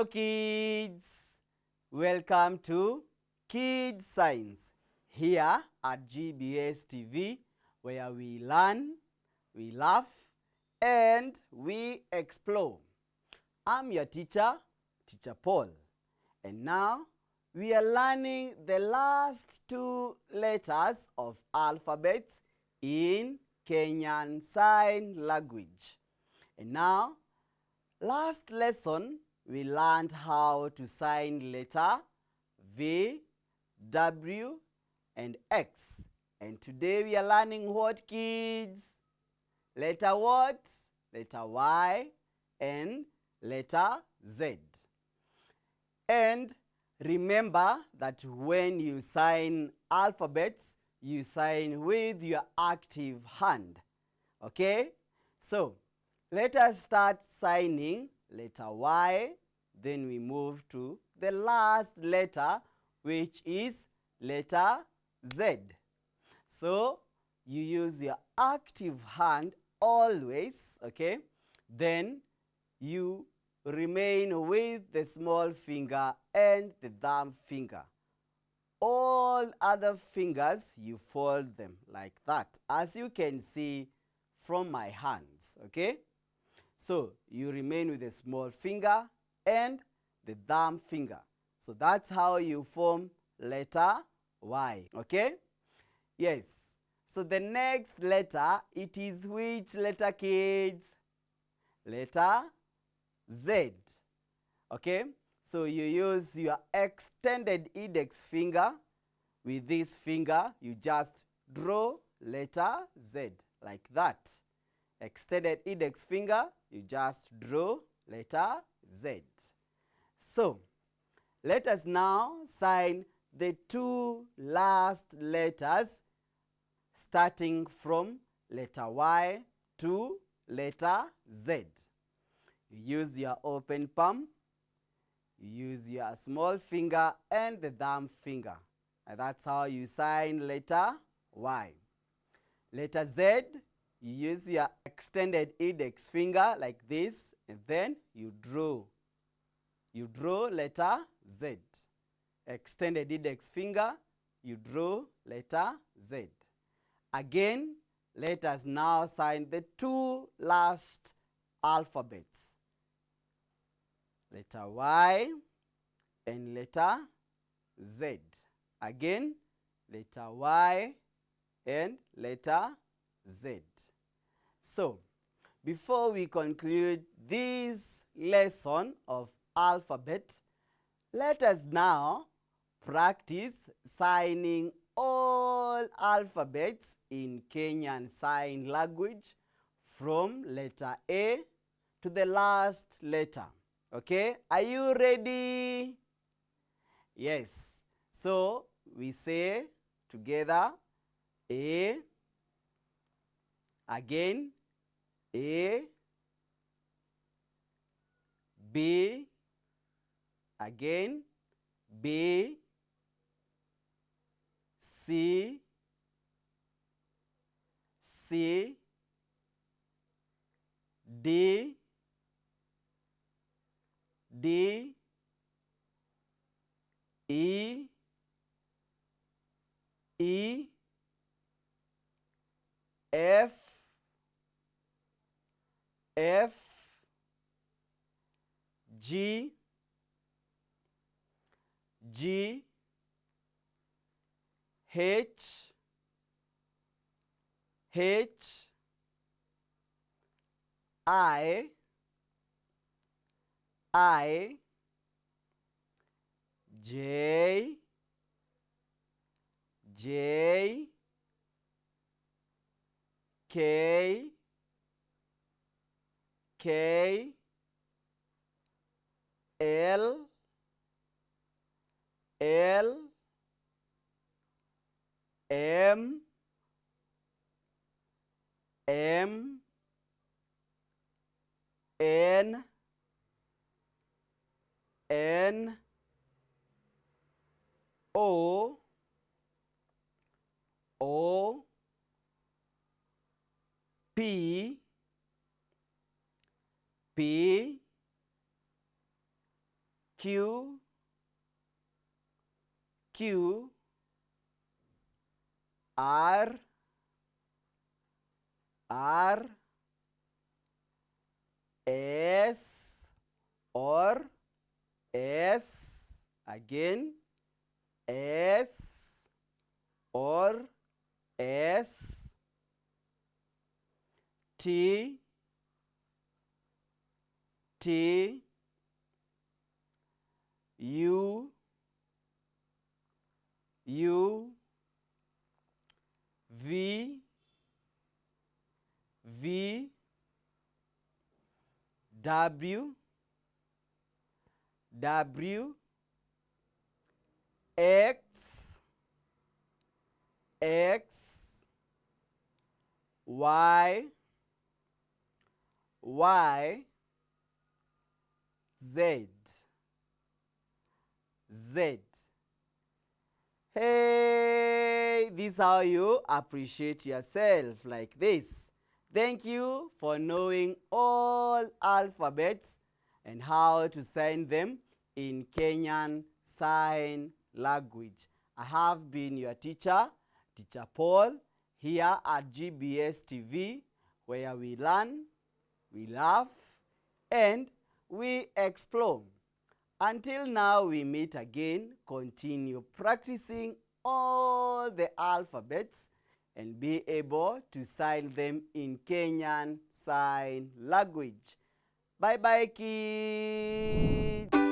kids, welcome to Kids Science here at GBS TV, where we learn, we laugh, and we explore. I'm your teacher, Teacher Paul, and now we are learning the last two letters of alphabets in Kenyan Sign Language. And now, last lesson, we learned how to sign letter V, W, and X. And today we are learning what, kids? Letter what? Letter Y and letter Z. And remember that when you sign alphabets, you sign with your active hand. Okay? So, let us start signing letter Y, then we move to the last letter, which is letter Z. So, you use your active hand always, okay? Then you remain with the small finger and the thumb finger. All other fingers, you fold them like that, as you can see from my hands, okay? So, you remain with the small finger and the thumb finger. So, that's how you form letter Y, okay? Yes. So, the next letter, it is which letter, kids? Letter Z, okay? So, you use your extended index finger. With this finger, you just draw letter Z like that. Extended index finger, you just draw letter Z. So, let us now sign the two last letters starting from letter Y to letter Z. You use your open palm, you use your small finger and the thumb finger. And that's how you sign letter Y. Letter Z, you use your extended index finger like this, and then you draw. You draw letter Z. Extended index finger, you draw letter Z. Again, let us now sign the two last alphabets. Letter Y and letter Z. Again, letter Y and letter Z. So, before we conclude this lesson of alphabet, let us now practice signing all alphabets in Kenyan Sign Language from letter A to the last letter. Okay, are you ready? Yes. So, we say together A, again A, B, again B, C, C, D, D, E, E, F, F, G, G, H, H, I, J, J, K, K, L, L, M, M, N, N, O, O, P, P, Q, Q, R, R, S, or S, again, S, or S, T, T, U, U, V, V, W, W, X, X, Y, Y, Z, Z. Hey, this is how you appreciate yourself, like this. Thank you for knowing all alphabets and how to sign them in Kenyan Sign Language. I have been your teacher, Teacher Paul, here at GBS TV, where we learn, we laugh, and we explore. Until now we meet again, continue practicing all the alphabets and be able to sign them in Kenyan Sign Language. Bye bye, kids.